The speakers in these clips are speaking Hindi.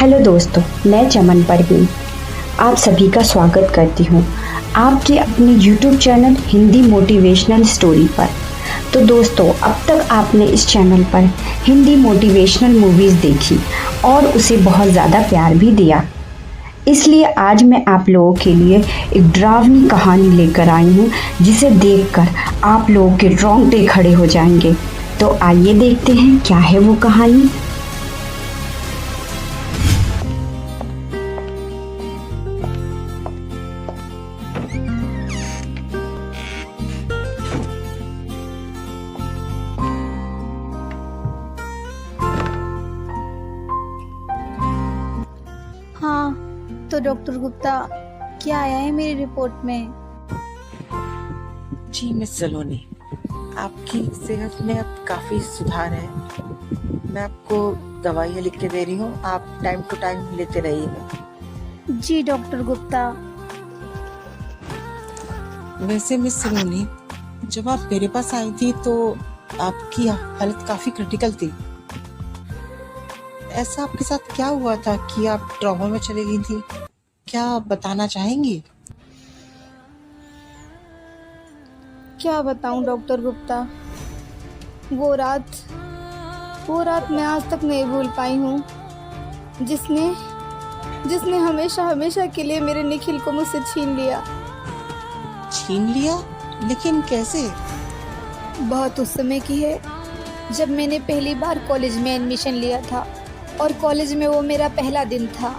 हेलो दोस्तों, मैं चमन परवीन आप सभी का स्वागत करती हूँ आपके अपने YouTube channel Hindi motivational story पर। तो दोस्तों, अब तक आपने इस चैनल पर हिंदी मोटिवेशनल मूवीज़ देखी और उसे बहुत ज़्यादा प्यार भी दिया। इसलिए आज मैं आप लोगों के लिए एक डरावनी कहानी लेकर आई हूँ जिसे देखकर आप लोगों के रोंगटे खड़े हो जाएंगे। तो आइए देखते हैं क्या है वो कहानी। हाँ, तो डॉक्टर गुप्ता क्या आया है मेरी रिपोर्ट में? जी मिस सलोनी, आपकी सेहत में अब काफ़ी सुधार है। मैं आपको दवाइयाँ लिख के दे रही हूँ, आप टाइम टू टाइम लेते रहिएगा। जी डॉक्टर गुप्ता। वैसे मिस सलोनी, जब आप मेरे पास आई थी तो आपकी हालत काफ़ी क्रिटिकल थी। ऐसा आपके साथ क्या हुआ था कि आप ट्रॉमा में चली गई थी? क्या आप बताना चाहेंगी? क्या बताऊं डॉक्टर गुप्ता, वो रात मैं आज तक नहीं भूल पाई हूँ, जिसने हमेशा के लिए मेरे निखिल को मुझसे छीन लिया। छीन लिया? लेकिन कैसे? बहुत उस समय की है जब मैंने पहली बार कॉलेज में एडमिशन लिया था और कॉलेज में वो मेरा पहला दिन था।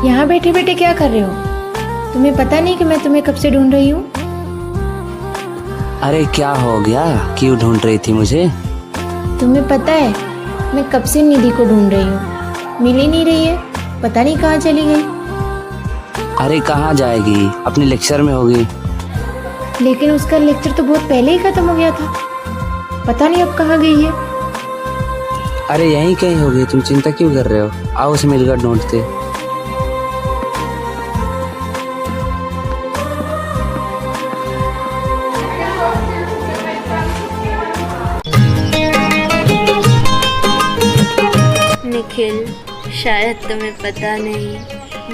यहाँ बैठे बैठे क्या कर रहे हो? तुम्हें पता नहीं कि मैं तुम्हें कब से ढूंढ रही हूँ? अरे क्या हो गया, क्यों ढूंढ रही थी मुझे? तुम्हें पता है मैं कब से निधि को ढूंढ रही हूँ, मिल ही नहीं रही है, पता नहीं कहाँ चली गई। अरे कहाँ जाएगी, अपने लेक्चर में होगी। लेकिन उसका लेक्चर तो बहुत पहले ही खत्म हो गया था, पता नहीं अब कहाँ गई है। अरे यहीं कहीं होगी, तुम चिंता क्यों कर रहे हो? आओ उसे मिलकर ढूंढते। निखिल, शायद तुम्हें पता नहीं,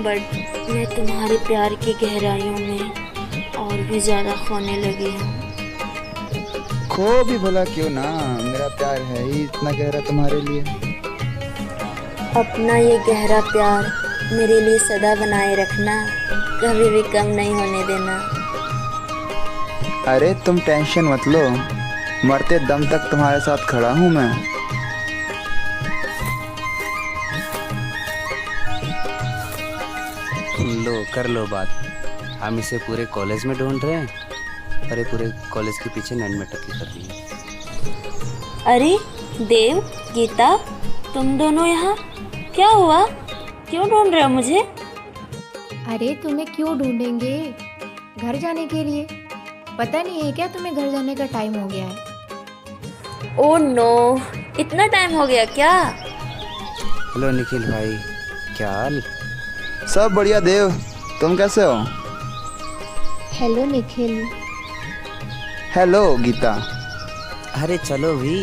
बट मैं तुम्हारे प्यार की गहराइयों में और भी ज़्यादा खोने लगी हूँ। खो भी भला क्यों ना, मेरा प्यार है ही इतना गहरा तुम्हारे लिए। अपना ये गहरा प्यार मेरे लिए सदा बनाए रखना, कभी भी कम नहीं होने देना। अरे तुम टेंशन मत लो, मरते दम तक तुम्हारे साथ खड़ा हूँ मैं। लो कर लो बात। हम इसे पूरे कॉलेज में ढूंढ रहे हैं, अरे पूरे कॉलेज के पीछे नैन में टक्की कर रही है। अरे देव, गीता, तुम दोनों यहाँ? क्या हुआ, क्यों ढूंढ रहे हो मुझे? अरे तुम्हें क्यों ढूंढेंगे, घर जाने के लिए। पता नहीं है क्या तुम्हें घर जाने का टाइम हो गया है? ओह नो, इतना टाइम हो गया क्या? हेलो निखिल भाई, क्या हाल? सब बढ़िया देव, तुम कैसे हो? हेलो निखिल। हेलो गीता। अरे चलो भी,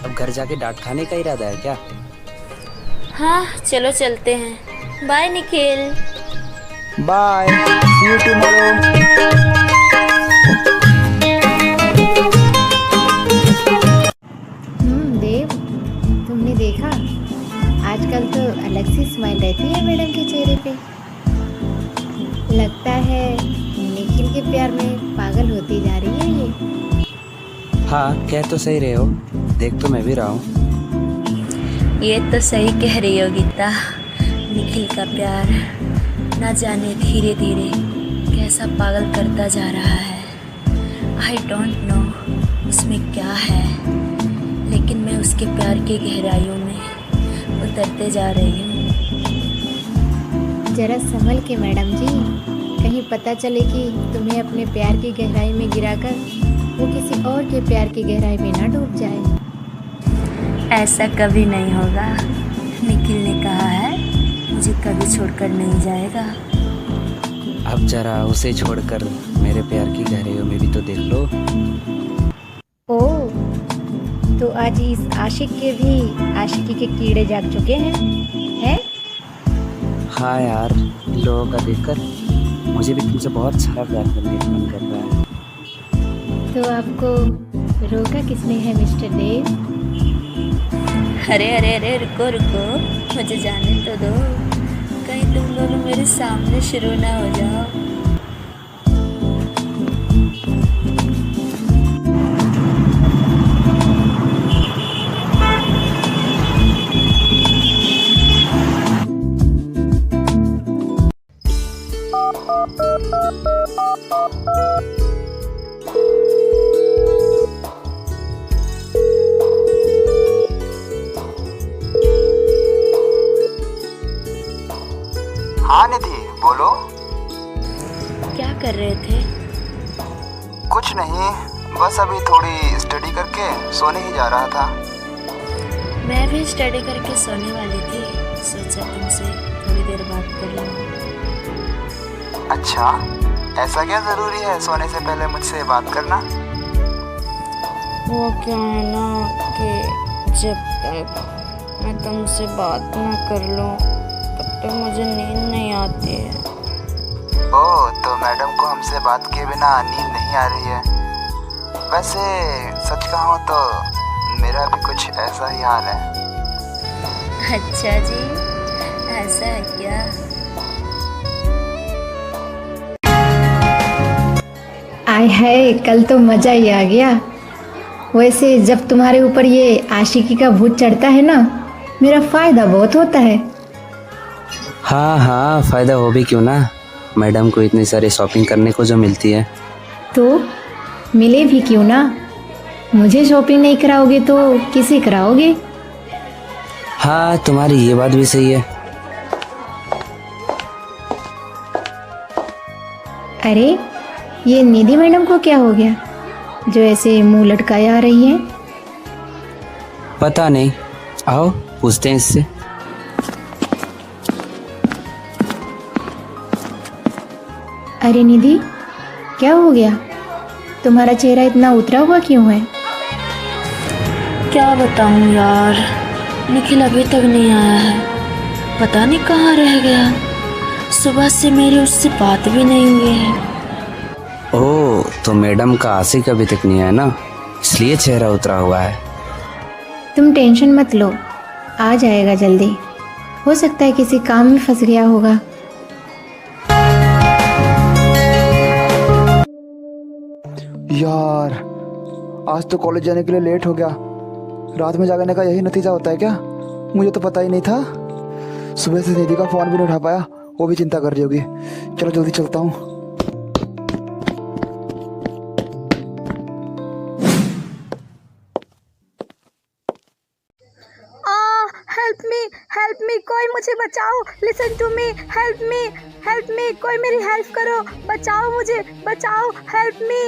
अब घर जाके डांट खाने का इरादा है क्या? हाँ चलो चलते हैं। Bye Nikhil. Bye, see you tomorrow. Dev, तुमने देखा आजकल तो अलग सी स्माइल रहती है मैडम के चेहरे पे। लगता है निखिल के प्यार में पागल होती जा रही है ये। हाँ कह तो सही रहे हो, देख तो मैं भी रहा हूँ। ये तो सही कह रही हो गीता, निखिल का प्यार ना जाने धीरे धीरे कैसा पागल करता जा रहा है। आई डोंट नो उसमें क्या है, लेकिन मैं उसके प्यार की गहराइयों में उतरते जा रही हूँ। जरा संभल के मैडम जी, कहीं पता चले कि तुम्हें अपने प्यार की गहराई में गिराकर वो किसी और के प्यार की गहराई में ना डूब जाए। ऐसा कभी नहीं होगा। निखिल ने कहा है मुझे कभी छोड़कर नहीं जाएगा। अब जरा उसे छोड़कर मेरे प्यार की गहराइयों में भी तो देख लो। ओह, तो आज इस आशिक के भी आशिकी के कीड़े जाग चुके हैं? हाँ यार, लोगों का देखकर मुझे भी तुमसे बहुत सारा प्यार करने का मन कर रहा है। तो आपको रोका किसने है मिस्टर देव? अरे अरे अरे रुको रुको, मुझे जाने तो दो, कहीं तुम दोनों मेरे सामने शुरू ना हो जाओ। हाँ निधि, बोलो। क्या कर रहे थे? कुछ नहीं, बस अभी थोड़ी स्टडी करके सोने ही जा रहा था। मैं भी स्टडी करके सोने वाली थी, सोचा तुमसे थोड़ी देर बात कर लूं। अच्छा, ऐसा क्या जरूरी है सोने से पहले मुझसे बात करना? वो क्या है ना कि जब तक मैं तुमसे बात ना कर लूं तब तक मुझे नींद नहीं आती है। ओह, तो मैडम को हमसे बात किए बिना नींद नहीं आ रही है। वैसे सच कहूँ तो मेरा भी कुछ ऐसा ही हाल है। अच्छा जी, ऐसा है क्या? आय हाय, कल तो मज़ा ही आ गया। वैसे जब तुम्हारे ऊपर ये आशिकी का भूत चढ़ता है ना, मेरा फ़ायदा बहुत होता है। हाँ हाँ, फ़ायदा हो भी क्यों ना, मैडम को इतनी सारी शॉपिंग करने को जो मिलती है। तो मिले भी क्यों ना, मुझे शॉपिंग नहीं कराओगे तो किसे कराओगे? हाँ, तुम्हारी ये बात भी सही है। अरे, ये निधि मैडम को क्या हो गया जो ऐसे मुंह लटकाए आ रही है? पता नहीं, आओ पूछते हैं इससे। अरे निधि, क्या हो गया? तुम्हारा चेहरा इतना उतरा हुआ क्यों है? क्या बताऊं यार, निखिल अभी तक नहीं आया है, पता नहीं कहाँ रह गया। सुबह से मेरी उससे बात भी नहीं हुई है। ओह, तो मैडम का आशिक अभी तक नहीं आया ना, इसलिए चेहरा उतरा हुआ है। तुम टेंशन मत लो, आ जाएगा जल्दी। हो सकता है किसी काम में फंस गया होगा। यार, आज तो कॉलेज जाने के लिए लेट हो गया। रात में जागने का यही नतीजा होता है क्या? मुझे तो पता ही नहीं था। सुबह से निधि का फोन भी नहीं उठा पाया, वो भी चिंता कर रही होगी। चलो जल्दी चलता हूँ। हेल्प मी, कोई मुझे बचाओ। Listen to me, help me, कोई मेरी हेल्प करो, बचाओ मुझे, बचाओ, हेल्प मी।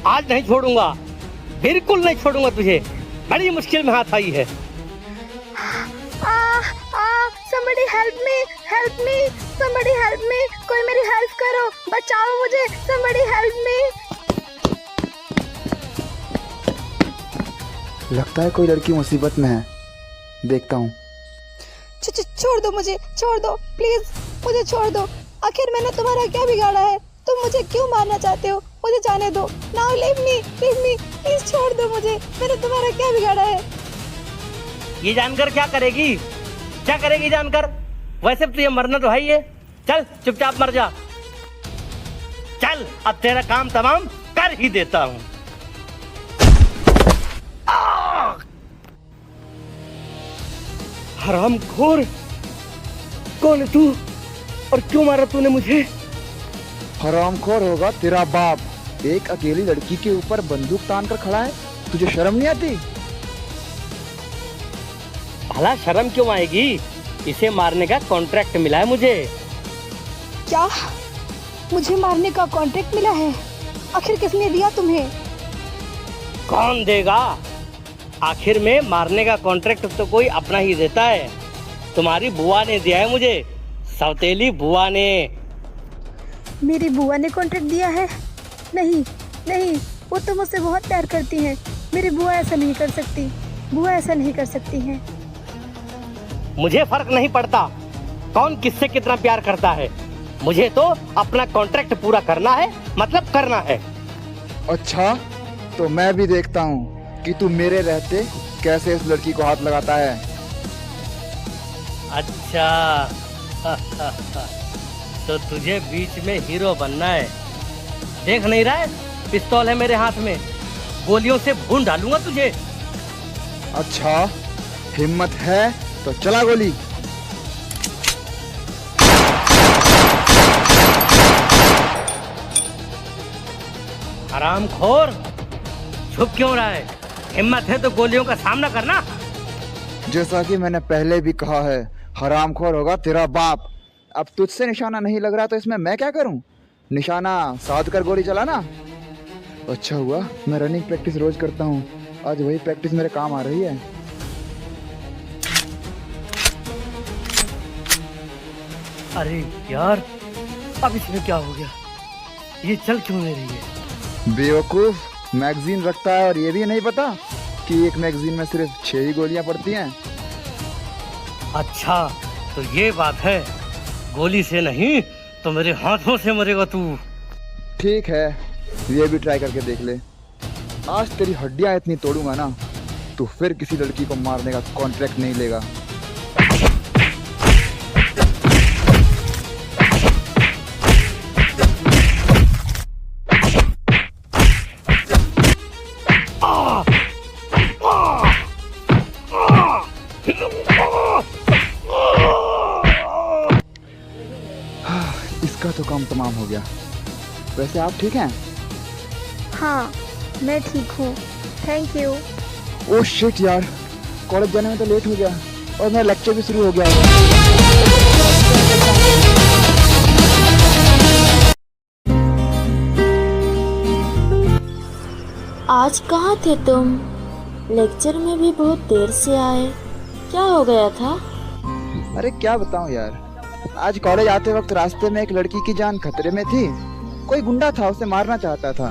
आज नहीं छोड़ूंगा, बिल्कुल नहीं छोड़ूंगा तुझे। बड़ी मुश्किल में हाथ आई है। somebody help me, somebody help me, कोई मेरी हेल्प करो, बचाओ मुझे, somebody help me। लगता है कोई लड़की मुसीबत में है, देखता हूँ। छोड़ दो मुझे, छोड़ दो प्लीज, मुझे छोड़ दो। आखिर मैंने तुम्हारा क्या बिगाड़ा है? तुम मुझे क्यों मारना चाहते हो? मुझे जाने दो। नाउ लीव मी, प्लीज छोड़ दो मुझे। मैंने तुम्हारा क्या बिगाड़ा है? ये जानकर क्या करेगी, क्या करेगी जानकर? वैसे तो ये मरना तो है ही है। चल चुपचाप मर जा। चल, अब तेरा काम तमाम कर ही देता हूँ। हरामखोर, कौन है तू और क्यों मारा तूने मुझे? हरामखोर होगा तेरा बाप, एक अकेली लड़की के ऊपर बंदूक तान कर खड़ा है। तुझे शर्म नहीं आती? भला शर्म क्यों आएगी? इसे मारने का कॉन्ट्रैक्ट मिला है मुझे। क्या मुझे मारने का कॉन्ट्रैक्ट मिला है? आखिर किसने दिया तुम्हें? कौन देगा? आखिर में मारने का कॉन्ट्रैक्ट तो कोई अपना ही देता है। तुम्हारी बुआ ने दिया है मुझे, सौतेली बुआ ने। मेरी बुआ ने कॉन्ट्रैक्ट दिया है? नहीं नहीं, वो तो मुझसे बहुत प्यार करती हैं। मेरी बुआ ऐसा नहीं कर सकती, बुआ ऐसा नहीं कर सकती हैं। मुझे फर्क नहीं पड़ता कौन किससे कितना प्यार करता है, मुझे तो अपना कॉन्ट्रैक्ट पूरा करना है, मतलब करना है। अच्छा, तो मैं भी देखता हूँ कि तू मेरे रहते कैसे इस लड़की को हाथ लगाता है। अच्छा तो तुझे बीच में हीरो बनना है। देख नहीं रहा है, पिस्तौल है मेरे हाथ में, गोलियों से भून डालूंगा तुझे। अच्छा, हिम्मत है तो चला गोली। हरामखोर, छुप क्यों रहा है? हिम्मत है तो गोलियों का सामना करना। जैसा कि मैंने पहले भी कहा है, हरामखोर होगा तेरा बाप। अब तुझसे निशाना नहीं लग रहा तो इसमें मैं क्या करूं? निशाना साध कर गोली चलाना। अच्छा हुआ मैं रनिंग प्रैक्टिस रोज करता हूं, आज वही प्रैक्टिस मेरे काम आ रही है। अरे यार, अब इसमें क्या हो गया? ये चल क्यों नहीं रही है? बेवकूफ, मैगजीन रखता है और ये भी नहीं पता कि एक मैगजीन में सिर्फ 6 ही गोलियां पड़ती हैं। अच्छा तो ये बात है, गोली से नहीं तो मेरे हाथों से मरेगा तू। ठीक है, ये भी ट्राई करके देख ले। आज तेरी हड्डियां इतनी तोड़ूंगा ना, तू फिर किसी लड़की को मारने का कॉन्ट्रैक्ट नहीं लेगा। इसका तो काम तमाम हो गया। वैसे आप ठीक हैं? हाँ, मैं ठीक हूँ, थैंक यू। ओह शिट यार, कॉलेज जाने में तो लेट हो गया और मेरा लेक्चर भी शुरू हो गया होगा। आज कहाँ थे तुम? लेक्चर में भी बहुत देर से आए, क्या हो गया था? अरे क्या बताऊं यार, आज कॉलेज आते वक्त रास्ते में एक लड़की की जान खतरे में थी। कोई गुंडा था, उसे मारना चाहता था,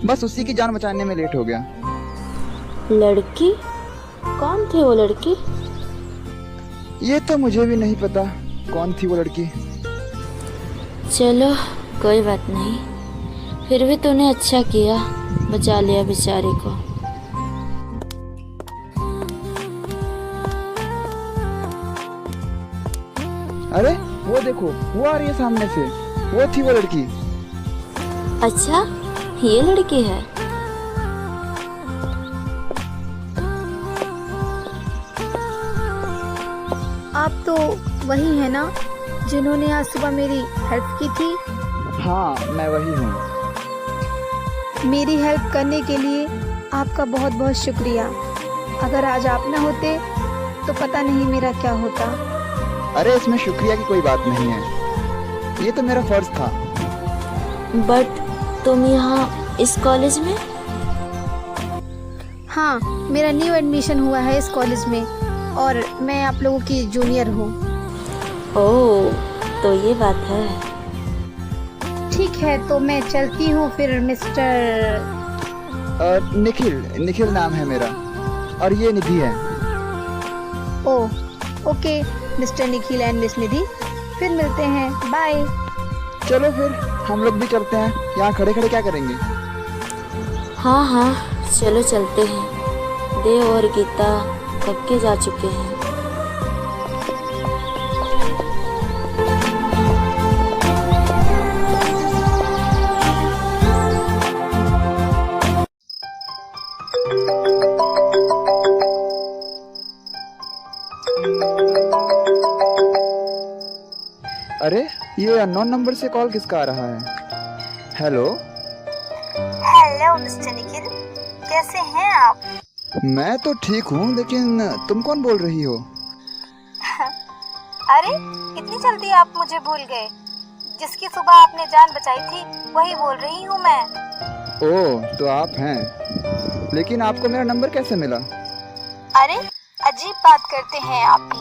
बस उसी की जान बचाने में लेट हो गया। लड़की? कौन थी वो लड़की? ये तो मुझे भी नहीं पता कौन थी वो लड़की। चलो कोई बात नहीं, फिर भी तूने अच्छा किया, बचा लिया बेचारे को। अरे वो देखो, वो आ रही है सामने से, वो थी वो लड़की। अच्छा, ये लड़की है। आप तो वही है ना जिन्होंने आज सुबह मेरी हेल्प की थी? हाँ, मैं वही हूँ। मेरी हेल्प करने के लिए आपका बहुत बहुत शुक्रिया। अगर आज आप न होते तो पता नहीं मेरा क्या होता। अरे इसमें शुक्रिया की कोई बात नहीं है, ये तो मेरा फर्ज था। बट तुम यहाँ इस कॉलेज में? हाँ, मेरा न्यू एडमिशन हुआ है इस कॉलेज में और मैं आप लोगों की जूनियर हूँ। ओह, तो ये बात है। ठीक है, तो मैं चलती हूँ फिर मिस्टर। निखिल नाम है मेरा, और ये निधि है। Oh okay, mister Nikhil and miss Nidhi, फिर मिलते हैं, बाय। चलो फिर हम लोग भी चलते हैं, यहाँ खड़े खड़े क्या करेंगे? हाँ हाँ, चलो चलते हैं। देव और गीता कब के जा चुके हैं। अरे ये अननोन नंबर से कॉल किसका आ रहा है? हेलो हेलो मिस्टर निखिल, कैसे हैं आप? मैं तो ठीक हूँ, लेकिन तुम कौन बोल रही हो? अरे इतनी जल्दी आप मुझे भूल गए? जिसकी सुबह आपने जान बचाई थी वही बोल रही हूँ मैं। ओह, तो आप हैं, लेकिन आपको मेरा नंबर कैसे मिला? अरे अजीब बात करते हैं आप भी।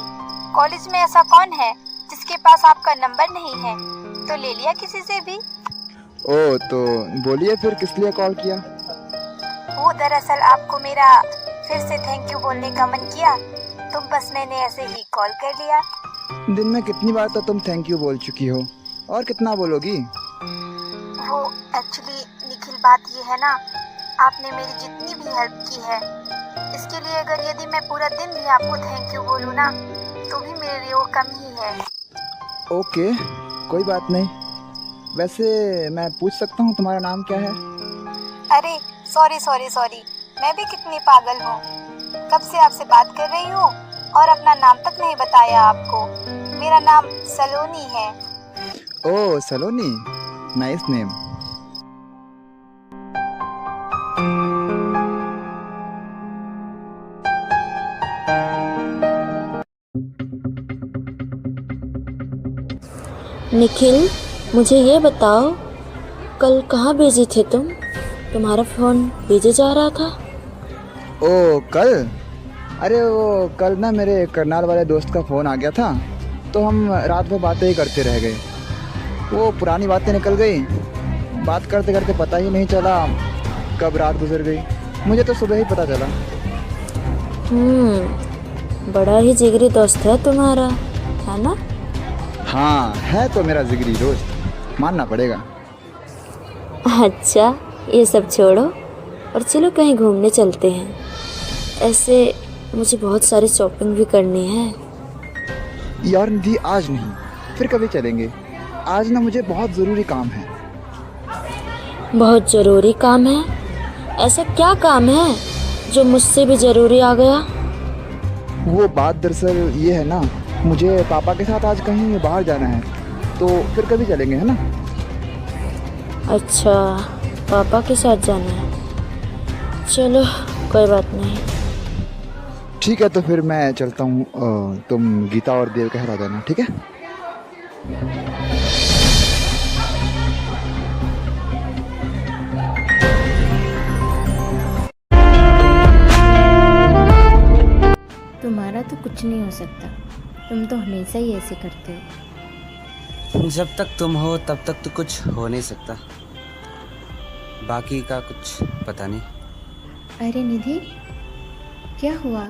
कॉलेज में ऐसा कौन है जिसके पास आपका नंबर नहीं है? तो ले लिया किसी से भी। ओ तो बोलिए फिर किस लिए कॉल किया? वो दरअसल आपको मेरा फिर से थैंक यू बोलने का मन किया, तो बस मैंने ऐसे ही कॉल कर लिया। दिन में कितनी बार तो तुम थैंक यू बोल चुकी हो, और कितना बोलोगी? वो एक्चुअली निखिल बात ये है ना, आपने मेरी जितनी भी हेल्प की है, इसके लिए अगर यदि मैं पूरा दिन भी आपको थैंक यू बोलूँ ना, तो भी मेरे लिए वो कम ही है। ओके, कोई बात नहीं। वैसे मैं पूछ सकता हूँ तुम्हारा नाम क्या है? अरे सॉरी, मैं भी कितनी पागल हूँ। कब से आपसे बात कर रही हूँ और अपना नाम तक नहीं बताया आपको। मेरा नाम सलोनी है। ओह सलोनी, नाइस नेम। निखिल, मुझे ये बताओ, कल कहाँ बिजी थे तुम? तुम्हारा फ़ोन बिजी जा रहा था। ओ कल? अरे वो कल ना मेरे करनाल वाले दोस्त का फ़ोन आ गया था, तो हम रात भर बातें ही करते रह गए। वो पुरानी बातें निकल गई, बात करते करते पता ही नहीं चला कब रात गुजर गई। मुझे तो सुबह ही पता चला। बड़ा ही जिगरी दोस्त है तुम्हारा, है ना? हाँ, है तो मेरा जिगरी दोस्त, मानना पड़ेगा। अच्छा, ये सब छोड़ो और चलो कहीं घूमने चलते हैं। ऐसे मुझे बहुत सारी शॉपिंग भी करनी है। यार निधि, आज नहीं, फिर कभी चलेंगे। आज ना मुझे बहुत ज़रूरी काम है। बहुत ज़रूरी काम है? ऐसा क्या काम है जो मुझसे भी ज़रूरी आ गया? वो बात दरअसल ये है ना, मुझे पापा के साथ आज कहीं बाहर जाना है, तो फिर कभी चलेंगे, है ना? अच्छा, पापा के साथ जाना है। चलो, कोई बात नहीं। ठीक है, तो फिर मैं चलता हूँ। तुम गीता और देव कह रहा जाना, ठीक है? तुम्हारा तो कुछ नहीं हो सकता, तुम तो हमेशा ही ऐसे करते हो। जब तक तुम हो तब तक तो कुछ हो नहीं सकता, बाकी का कुछ पता नहीं। अरे निधि, क्या हुआ?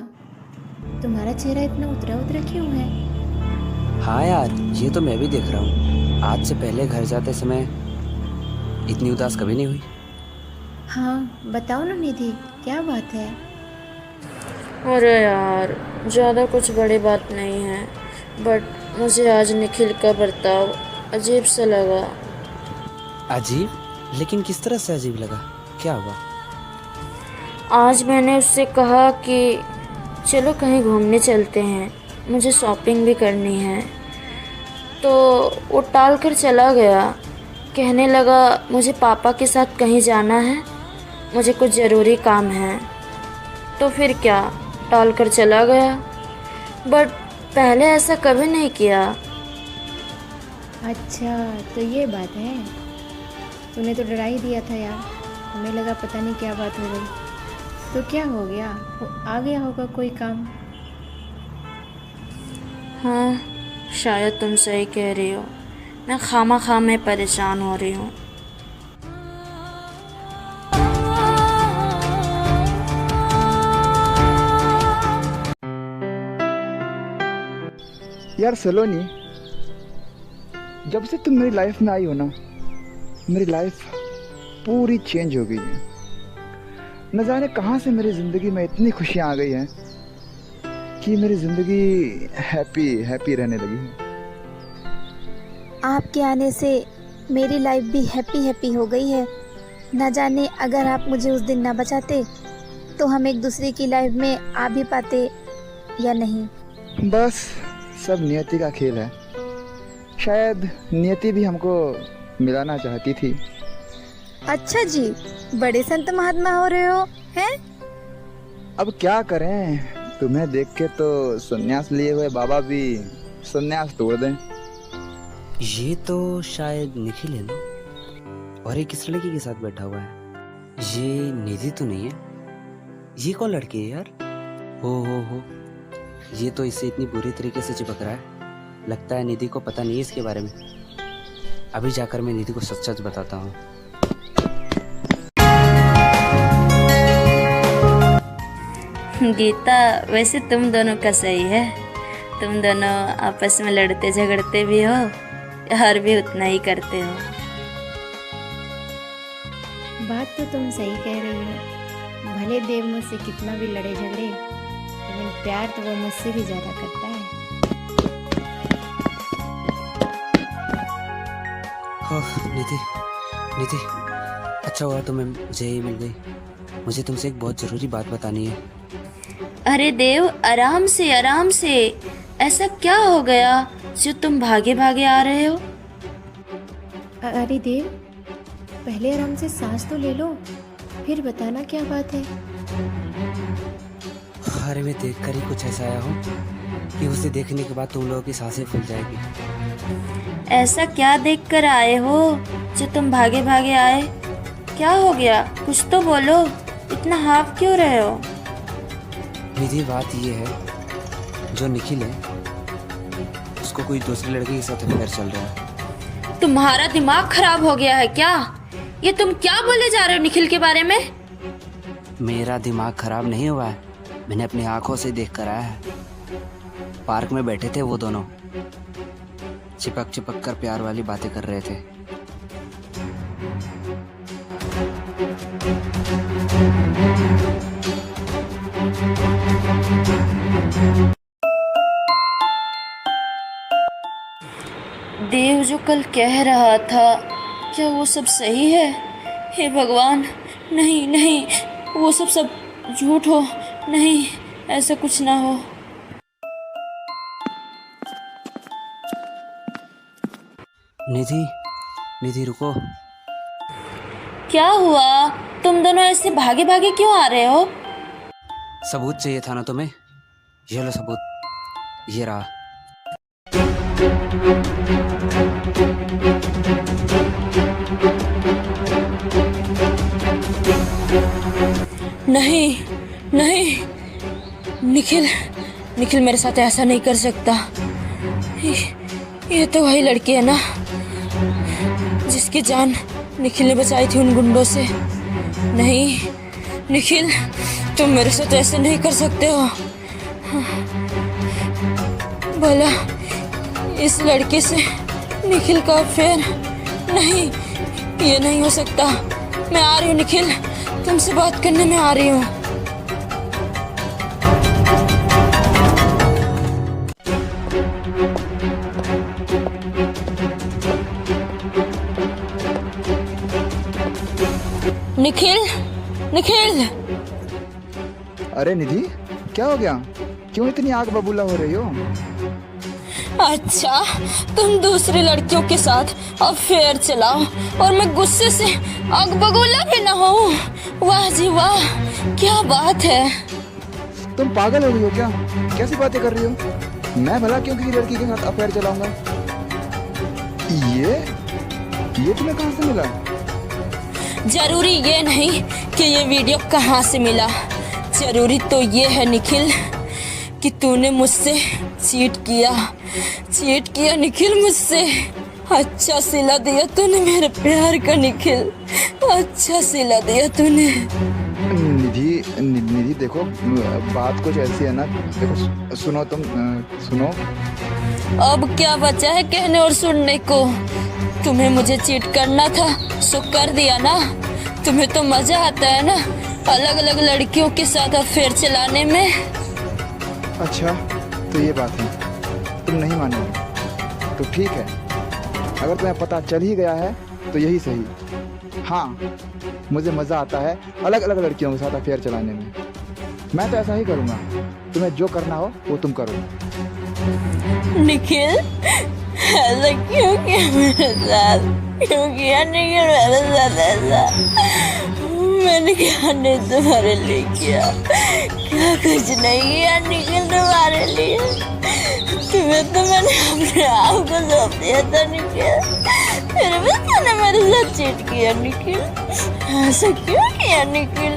तुम्हारा चेहरा इतना उतरा उतरा क्यों है? हाँ यार, ये तो मैं भी देख रहा हूँ। आज से पहले घर जाते समय इतनी उदास कभी नहीं हुई। हाँ, बताओ ना निधि, क्या बात है? अरे यार, ज़्यादा कुछ बड़ी बात नहीं है, बट मुझे आज निखिल का बर्ताव अजीब सा लगा। अजीब? लेकिन किस तरह से अजीब लगा? क्या हुआ? आज मैंने उससे कहा कि चलो कहीं घूमने चलते हैं, मुझे शॉपिंग भी करनी है, तो वो टाल कर चला गया। कहने लगा मुझे पापा के साथ कहीं जाना है, मुझे कुछ ज़रूरी काम है। तो फिर क्या, टाल कर चला गया। बट पहले ऐसा कभी नहीं किया। अच्छा, तो ये बात है। तूने तो डरा ही दिया था यार, हमें लगा पता नहीं क्या बात हो गई। तो क्या हो गया? वो आ गया होगा कोई काम। हाँ, शायद तुम सही कह रही हो। मैं खामा में परेशान हो रही हूँ। यार सलोनी, जब से तुम मेरी लाइफ में आई हो ना, मेरी लाइफ पूरी चेंज हो गई है। न जाने कहाँ से मेरी ज़िंदगी में इतनी खुशियाँ आ गई हैं कि मेरी ज़िंदगी हैप्पी रहने लगी है। आपके आने से मेरी लाइफ भी हैप्पी हो गई है। न जाने अगर आप मुझे उस दिन ना बचाते तो हम एक दूसरे की लाइफ में आ भी पाते या नहीं। बस सब नियति का खेल है। शायद नियति भी हमको मिलाना चाहती थी। अच्छा जी, बड़े संत महात्मा हो रहे हो हैं? अब क्या करें, तुम्हें देख के तो संन्यास लिए हुए बाबा भी संन्यास तोड़ दें। ये तो शायद निखिल है ना? और ये किस लड़की के साथ बैठा हुआ है? ये निधि तो नहीं है? ये कौन लड़की है यार? हो, ये तो इससे इतनी बुरी तरीके से चिपक रहा है, लगता है निधि को पता नहीं है इसके बारे में। अभी जाकर मैं निधि को सच सच बताता हूँ। गीता, वैसे तुम दोनों का सही है, तुम दोनों आपस में लड़ते झगड़ते भी हो और भी उतना ही करते हो। बात तो तुम सही कह रही हो। भले देव मुझसे कितना भी लड़े झगड़े, लेकिन प्यार तो वो मुझसे भी ज्यादा करता है। निधि, निधि, अच्छा हुआ तुम्हें मुझे ही मिल गई। मुझे तुमसे एक बहुत ज़रूरी बात बतानी है। अरे देव, आराम से, ऐसा क्या हो गया जो तुम भागे भागे आ रहे हो? अरे देव, पहले आराम से सांस तो ले लो, फिर बताना क्या बात है। अरे मैं देख कर ही कुछ ऐसा आया हूँ कि उसे देखने के बाद तुम लोगों की सांसें फूल जाएगी। ऐसा क्या देख कर आए हो जो तुम भागे भागे आए? क्या हो गया, कुछ तो बोलो, इतना हाफ क्यों रहे हो? निधि, बात ये है, जो निखिल है उसको कोई दूसरे लड़के के साथ अफेयर चल रहा है। तुम्हारा दिमाग खराब हो गया है क्या? ये तुम क्या बोले जा रहे हो निखिल के बारे में? मेरा दिमाग खराब नहीं हुआ है, मैंने अपनी आंखों से देख कर आया है। पार्क में बैठे थे वो दोनों, चिपक चिपक कर प्यार वाली बातें कर रहे थे। देव जो कल कह रहा था, क्या वो सब सही है? हे भगवान, नहीं नहीं, वो सब झूठ हो, नहीं, ऐसा कुछ ना हो। निधि, निधि रुको। क्या हुआ? तुम दोनों ऐसे भागे भागे क्यों आ रहे हो? सबूत चाहिए था ना तुम्हें, ये लो सबूत, ये रहा। नहीं नहीं, निखिल मेरे साथ ऐसा नहीं कर सकता। ये तो वही लड़की है ना जिसकी जान निखिल ने बचाई थी उन गुंडों से। नहीं निखिल, तुम मेरे साथ ऐसे नहीं कर सकते हो। भला इस लड़के से निखिल का अफेयर? नहीं, ये नहीं हो सकता। मैं आ रही हूँ निखिल, तुमसे बात करने में आ रही हूँ। निखिल। अरे निधि, क्या हो गया? क्यों इतनी आग बबूला हो रही हो? अच्छा, तुम दूसरी लड़कियों के साथ अफेयर चलाओ और मैं गुस्से से आग बगोला भी ना हूँ। वाह जी वाह, क्या बात है। तुम पागल हो गई हो क्या? कैसी बातें कर रही हो? मैं भला क्यों किसी लड़की के साथ अफेयर चलाऊंगा? ये तुम्हें कहाँ से मिला? जरूरी ये नहीं कि ये वीडियो कहाँ से मिला, जरूरी तो ये है निखिल कि तूने मुझसे चीट किया निखिल मुझसे। अच्छा सिला दिया तूने मेरे प्यार का निखिल, अच्छा सिला दिया तूने। निधि देखो, बात कुछ ऐसी है ना, देखो सुनो, तुम सुनो। अब क्या बचा है कहने और सुनने को? तुम्हें मुझे चीट करना था सो कर दिया ना। तुम्हें तो मजा आता है ना अलग अलग लड़कियों के साथ अफेयर चलाने में। अच्छा तो ये बात है, तुम नहीं मानोगे तो ठीक है। अगर तुम्हें पता चल ही गया है तो यही सही। हाँ, मुझे मज़ा आता है अलग अलग लड़कियों के साथ अफेयर चलाने में। मैं तो ऐसा ही करूँगा। तुम्हें जो करना हो वो तुम करो। निखिल, ऐसा क्यों किया मेरे साथ? क्यों किया निखिल मेरे साथ ऐसा? मैंने क्या नहीं तुम्हारे लिए किया? क्या कुछ नहीं किया निखिल तुम्हारे लिए। तुम्हें तो मैंने अपने आप को सौंप दिया था निखिल, फिर भी तूने मेरे साथ चीट किया निखिल। ऐसा क्यों किया निखिल?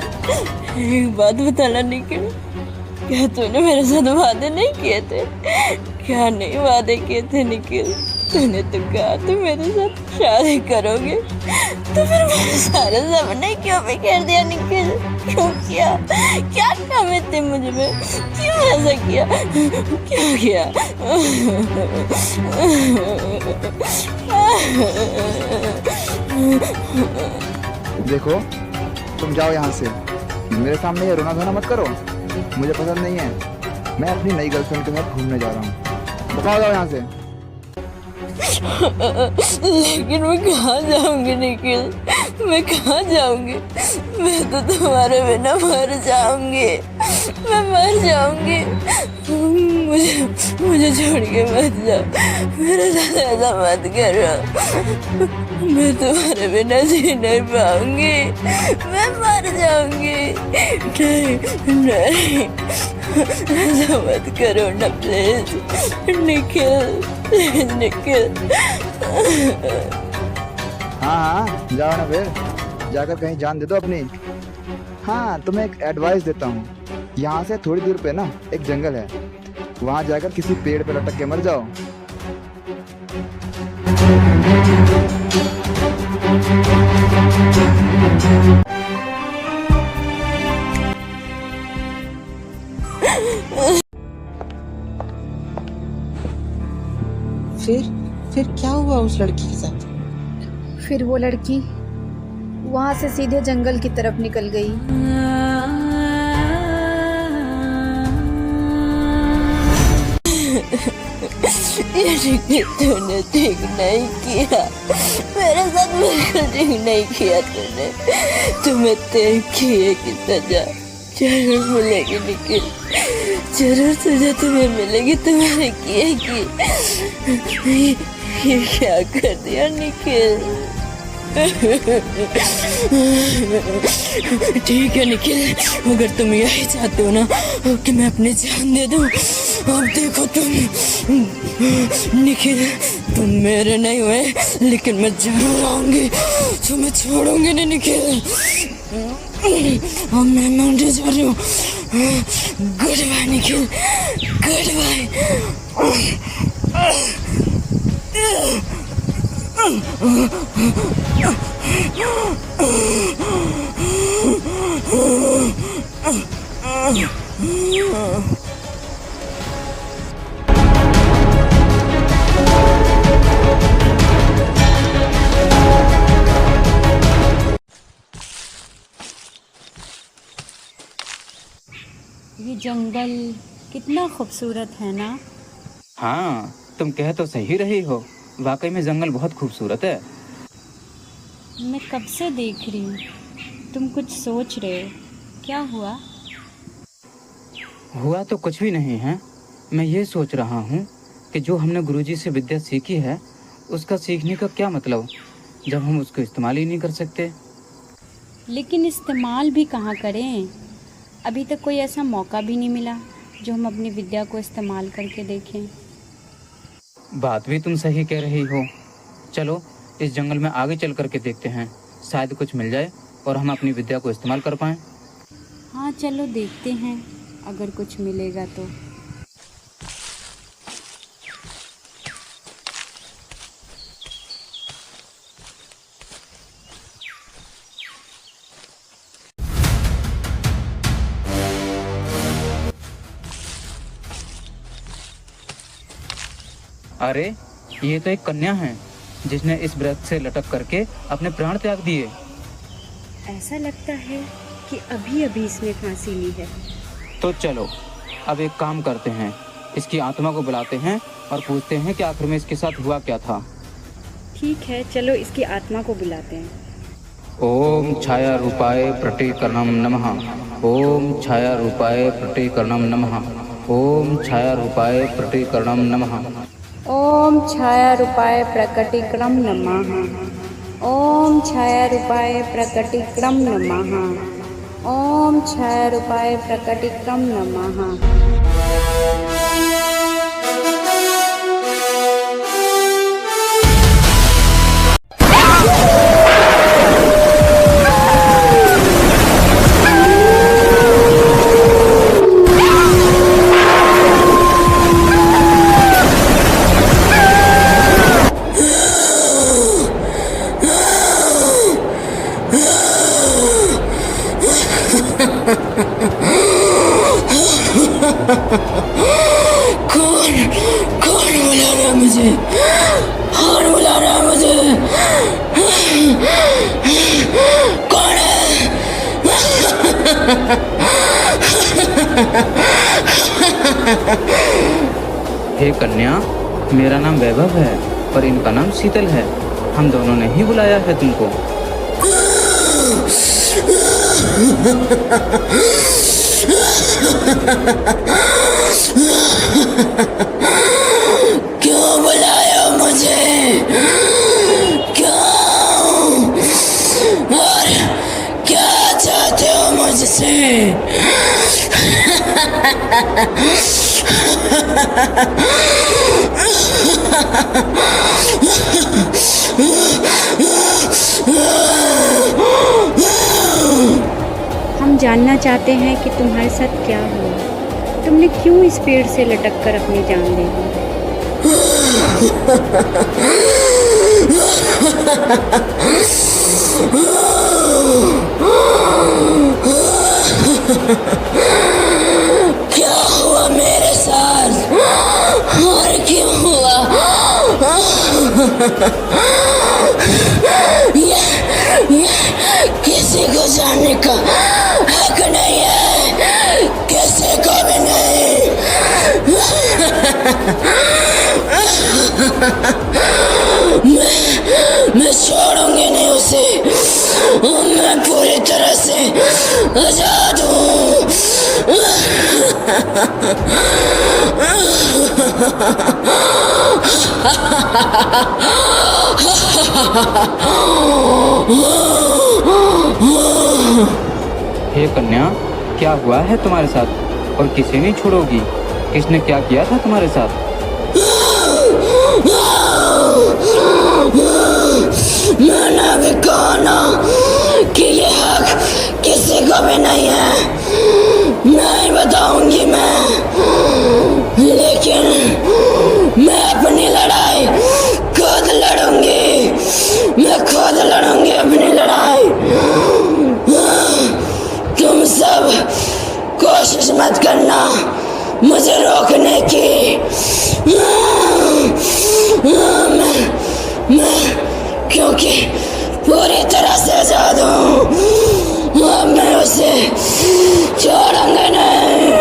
एक बात बताना निखिल, क्या तूने मेरे साथ वादे नहीं किए थे? क्या नहीं वादे किए थे निखिल? तूने तो कहा तुम मेरे साथ शादी करोगे, तो फिर मेरे सारे सपने क्यों बिखेर दिया निखिल? क्यों किया? क्या कमी थी मुझ में? क्यों ऐसा किया? क्यों किया? देखो, तुम जाओ यहाँ से। मेरे सामने ये रोना धोना मत करो, मुझे पसंद नहीं है। मैं अपनी नई गर्लफ्रेंड के साथ घूमने जा रहा हूँ। बताओ, जाओ यहाँ से। लेकिन मैं कहाँ जाऊंगी निखिल? मैं कहाँ जाऊंगी? मैं तो तुम्हारे बिना मर जाऊंगी। मैं मर जाऊंगी। मुझे छोड़ के मत जाओ, मेरे साथ ऐसा मत करो। मैं तुम्हारे बिना जी नहीं पाऊंगी, मैं मर जाऊंगी। नहीं, ऐसा मत करो ना प्लीज निखिल, प्लीज निखिल। हाँ हाँ, जाओ ना फिर, जाकर कहीं जान दे दो अपनी। हाँ, तुम्हें एक एडवाइस देता हूँ। यहाँ से थोड़ी दूर पे ना एक जंगल है, वहाँ जाकर किसी पेड़ पे लटक के मर जाओ। फिर क्या हुआ उस लड़की के साथ? फिर वो लड़की वहां से सीधे जंगल की तरफ निकल गई। ये तूने ठीक नहीं किया, मेरे साथ बिल्कुल ठीक नहीं किया तूने। तुम्हें तेरे किए की सजा जरूर मिलेगी निखिल, जरूर सजा तुम्हें मिलेगी तुम्हारे किए की। ये क्या कर दिया निखिल? ठीक है निखिल, अगर तुम यही चाहते हो ना कि मैं अपनी जान दे दूं, अब देखो तुम निखिल, तुम मेरे नहीं हुए, लेकिन मैं जरूर आऊंगी, तुम्हें छोड़ूंगी नहीं निखिल। अब मैं लौंडे जा रही हूँ। Good bye Nikhil, good bye. ये जंगल कितना खूबसूरत है ना? हाँ, तुम कह तो सही रही हो, वाकई में जंगल बहुत खूबसूरत है। मैं कब से देख रही हूँ, तुम कुछ सोच रहे हो, क्या हुआ? हुआ तो कुछ भी नहीं है, मैं ये सोच रहा हूँ कि जो हमने गुरुजी से विद्या सीखी है, उसका सीखने का क्या मतलब जब हम उसको इस्तेमाल ही नहीं कर सकते। लेकिन इस्तेमाल भी कहाँ करें? अभी तक कोई ऐसा मौका भी नहीं मिला जो हम अपनी विद्या को इस्तेमाल करके देखें। बात भी तुम सही कह रही हो। चलो इस जंगल में आगे चल करके देखते हैं, शायद कुछ मिल जाए और हम अपनी विद्या को इस्तेमाल कर पाएं। हाँ चलो देखते हैं, अगर कुछ मिलेगा तो। अरे ये तो एक कन्या है जिसने इस व्रत से लटक करके अपने प्राण त्याग दिए। ऐसा लगता है कि अभी अभी इसने फांसी ली है। तो चलो अब एक काम करते हैं, इसकी आत्मा को बुलाते हैं और पूछते हैं कि आखिर में इसके साथ हुआ क्या था। ठीक है, चलो इसकी आत्मा को बुलाते हैं। ओम छाया रूपाय प्रटीकरणम नमः। ओम छाया रूपाय प्रटीकरणम नमः। ओम छाया रूपाय प्रटीकरणम नमः। ओम छाया रूपाय प्रकटीक्रम नमः। ओम छाया रूपाय प्रकटीक्रम नमः। ओम छाया रूपाय प्रकटीक्रम नमः। कौन कौन बुला रहा है मुझे? कौन बुला रहा है मुझे? कौन है? हे कन्या, मेरा नाम वैभव है और इनका नाम शीतल है। हम दोनों ने ही बुलाया है तुमको। क्यों बुलाया मुझे? क्यों? और क्या चाहते हो मुझसे? हम जानना चाहते हैं कि तुम्हारे साथ क्या हुआ। तुमने क्यों इस पेड़ से लटक कर अपनी जान दे दी? क्या हुआ मेरे साथ और क्यों हुआ? ये किसी को जानने का हक नहीं है, किसी को भी नहीं। मैं छोड़ूंगी नहीं उसे। मैं पूरी तरह से आजाद हूँ। हे कन्या, क्या हुआ है तुम्हारे साथ और किसे नहीं छोड़ोगी? किसने क्या किया था तुम्हारे साथ? मैंने भी कहा ना कि ये हक किसी को भी नहीं है। नहीं बताऊंगी मैं, लेकिन मैं अपनी लड़ाई खुद लड़ूंगी। मैं खुद लड़ूंगी अपनी लड़ाई। तुम सब कोशिश मत करना मुझे रोकने की। मैं क्योंकि पूरी तरह से आजाद हूँ। अब मैं उसे छोड़ूंगा नहीं।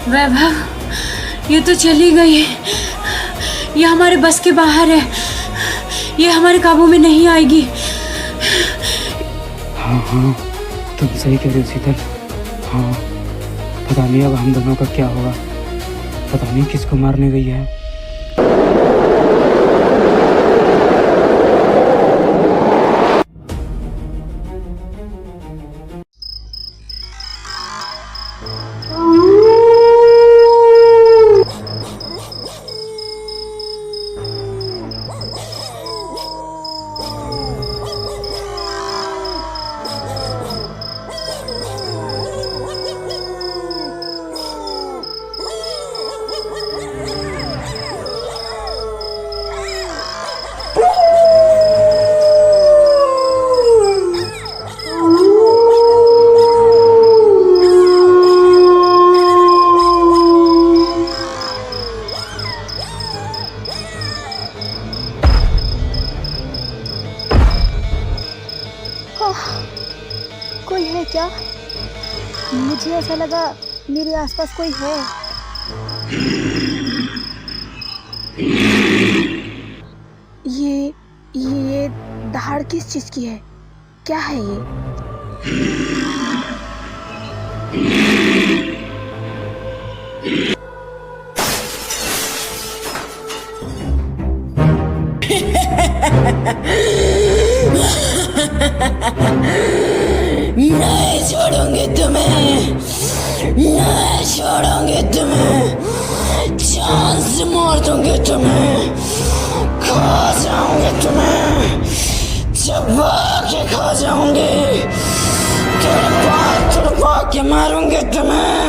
वैभव, ये तो चली गई। ये हमारे बस के बाहर है। ये हमारे काबू में नहीं आएगी। हाँ हाँ, तुम सही कह रहे हो शीतल। हाँ, पता नहीं अब हम दोनों का क्या होगा। पता नहीं किसको मारने गई है। कोई है क्या? मुझे ऐसा लगा मेरे आसपास कोई है। ये दहाड़ किस चीज की है? क्या है ये? नहीं छोड़ूंगी तुम्हें, नहीं छोड़ूंगी तुम्हें, जान से मार दूंगी तुम्हें। खा जाऊंगे तुम्हें, चबा के खा जाऊंगे, तड़पा के मारूंगे तुम्हें।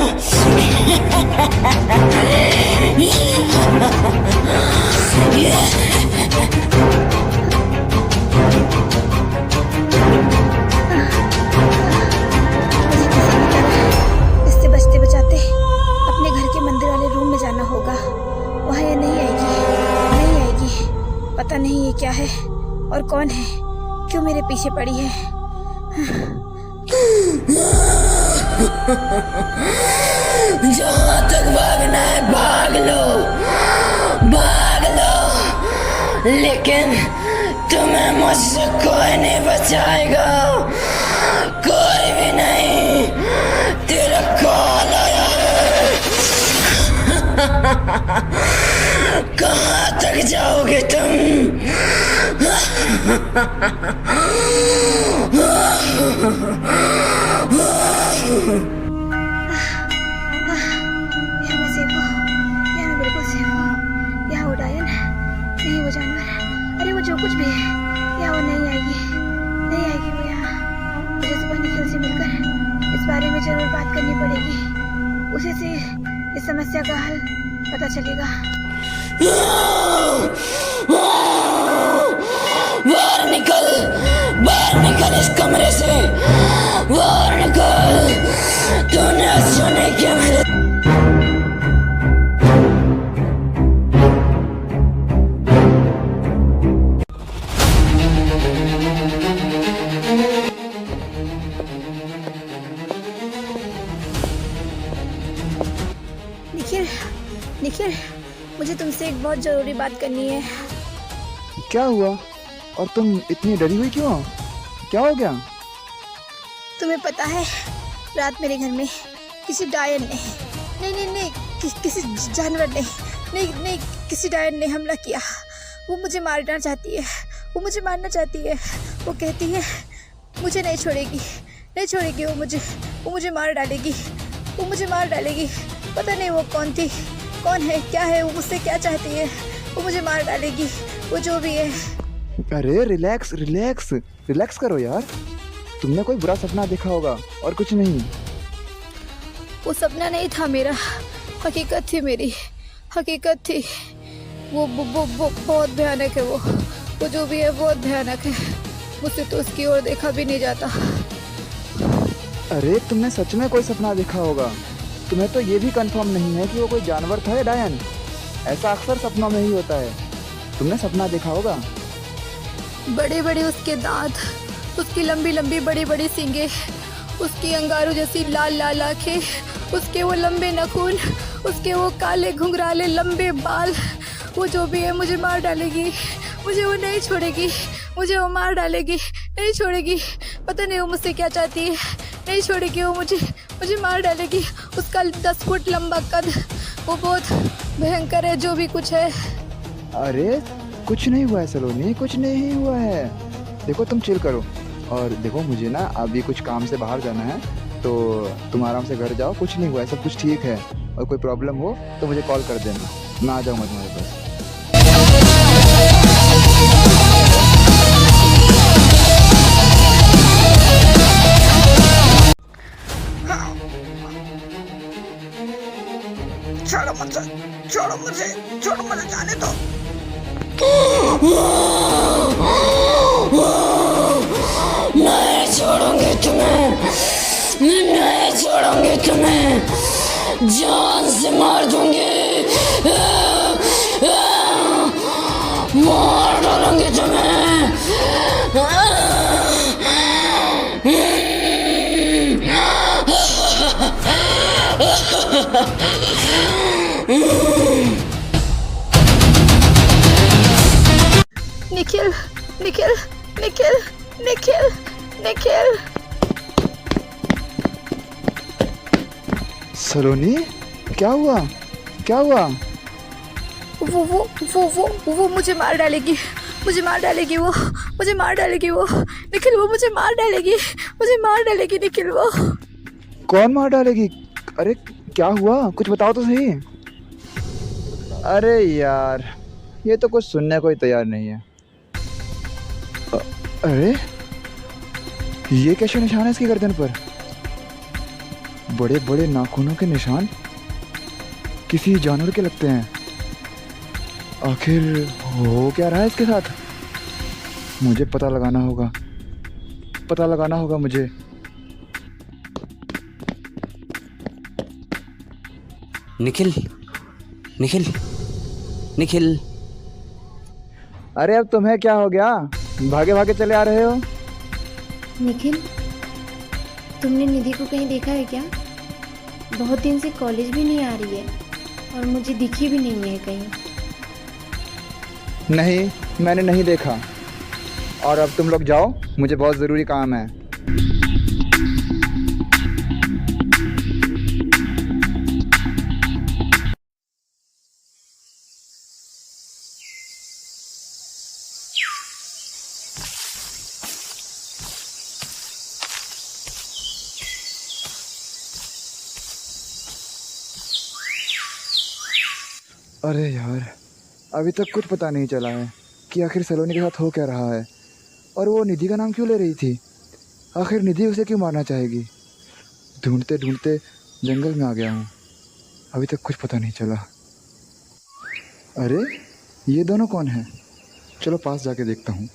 इससे बचते बचाते अपने घर के मंदिर वाले रूम में जाना होगा। वहाँ ये नहीं आएगी। पता नहीं ये क्या है और कौन है, क्यों मेरे पीछे पड़ी है। जहाँ तक भागना है भाग लो, लेकिन तुम्हें मुझसे कोई नहीं बचाएगा, कोई भी नहीं। तेरा कॉल आया है। कहाँ तक जाओगे तुम? यहाँ मैं सेफ हूँ, यहाँ मैं बिल्कुल सेफ हूँ। यहाँ वो डायन नहीं, वो जानवर, अरे वो जो कुछ भी है, यहाँ वो नहीं आएगी वो यहाँ। मुझे सुबह निखिल से मिलकर इस बारे में जरूर बात करनी पड़ेगी, उसी से इस समस्या का हल पता चलेगा। बाहर निकल इस कमरे से, बाहर निकल। तूने अच्छा नहीं किया मेरे। निखिल, मुझे तुमसे एक बहुत जरूरी बात करनी है। क्या हुआ और तुम इतनी डरी हुई क्यों? क्या हो गया? तुम्हें पता है रात मेरे घर में किसी डायन ने किसी जानवर ने नहीं किसी डायन ने हमला किया। वो मुझे मारना चाहती है, वो मुझे मारना चाहती है। वो कहती है मुझे नहीं छोड़ेगी वो मुझे मार डालेगी। पता नहीं वो कौन है, क्या है, वो मुझसे क्या चाहती है। वो मुझे मार डालेगी, वो जो भी है। अरे रिलैक्स करो यार। तुमने कोई बुरा सपना देखा होगा और कुछ नहीं। वो सपना नहीं था मेरा, हकीकत थी मेरी, हकीकत थी। वो बहुत भयानक है। वो जो भी है बहुत भयानक है। मुझसे तो उसकी ओर देखा भी नहीं जाता। अरे तुमने सच में कोई सपना देखा होगा। तुम्हें तो ये भी कंफर्म नहीं है कि वो कोई जानवर था या डायन। ऐसा अक्सर सपनों में ही होता है। तुमने सपना देखा होगा। बड़े बड़े उसके दांत, उसकी लंबी लंबी बड़ी बड़ी सींगे, उसकी अंगारों जैसी लाल लाल आँखें, उसके वो लंबे नखून, उसके वो काले घुंघराले लंबे बाल। वो जो भी है मुझे मार डालेगी, मुझे वो नहीं छोड़ेगी, मुझे वो मार डालेगी, नहीं छोड़ेगी। पता नहीं वो मुझसे क्या चाहती है, नहीं छोड़ेगी वो मुझे मार डालेगी। उसका 10 फुट लंबा कद, वो बहुत भयंकर है जो भी कुछ है। अरे कुछ नहीं हुआ है सलोनी, कुछ नहीं हुआ है। देखो तुम चिल करो। और देखो मुझे ना अभी कुछ काम से बाहर जाना है, तो तुम आराम से घर जाओ। कुछ नहीं हुआ है, सब कुछ ठीक है। और कोई प्रॉब्लम हो तो मुझे कॉल कर देना, मैं आ जाऊँगा तुम्हारे पास। छोड़ो मुझे जाने दो। नहीं छोड़ूंगी तुम्हें, जान से मार दूंगी, मार डालूंगी तुम्हें। निखिल निखिल निखिल निखिल निखिल। सलोनी क्या हुआ? वो मुझे मार डालेगी, वो निखिल, वो मुझे मार डालेगी निखिल। वो कौन मार डालेगी? अरे क्या हुआ, कुछ बताओ तो सही। अरे यार ये तो कुछ सुनने को ही तैयार नहीं है। अरे ये कैसे निशान है इसकी गर्दन पर? बड़े बड़े नाखूनों के निशान किसी जानवर के लगते हैं। आखिर हो क्या रहा है इसके साथ? मुझे पता लगाना होगा मुझे। निखिल निखिल निखिल। अरे अब तुम्हें क्या हो गया? भागे भागे चले आ रहे हो? निखिल, तुमने निधि को कहीं देखा है क्या? बहुत दिन से कॉलेज भी नहीं आ रही है और मुझे दिखी भी नहीं है कहीं। नहीं, मैंने नहीं देखा। और अब तुम लोग जाओ, मुझे बहुत ज़रूरी काम है। अरे यार, अभी तक कुछ पता नहीं चला है कि आखिर सलोनी के साथ हो क्या रहा है और वो निधि का नाम क्यों ले रही थी। आखिर निधि उसे क्यों मारना चाहेगी? ढूंढते ढूंढते जंगल में आ गया हूँ, अभी तक कुछ पता नहीं चला। अरे ये दोनों कौन हैं? चलो पास जाके देखता हूँ।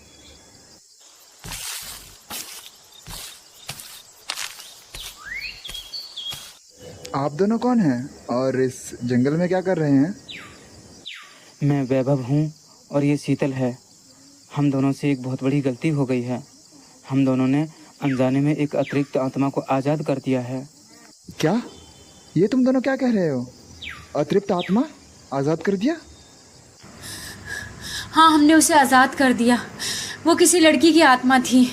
आप दोनों कौन हैं और इस जंगल में क्या कर रहे हैं? मैं वैभव हूँ और ये शीतल है। हम दोनों से एक बहुत बड़ी गलती हो गई है। हम दोनों ने अनजाने में एक अतिरिक्त आत्मा को आज़ाद कर दिया है। क्या? ये तुम दोनों क्या कह रहे हो? अतिरिक्त आत्मा आज़ाद कर दिया? हाँ, हमने उसे आज़ाद कर दिया। वो किसी लड़की की आत्मा थी।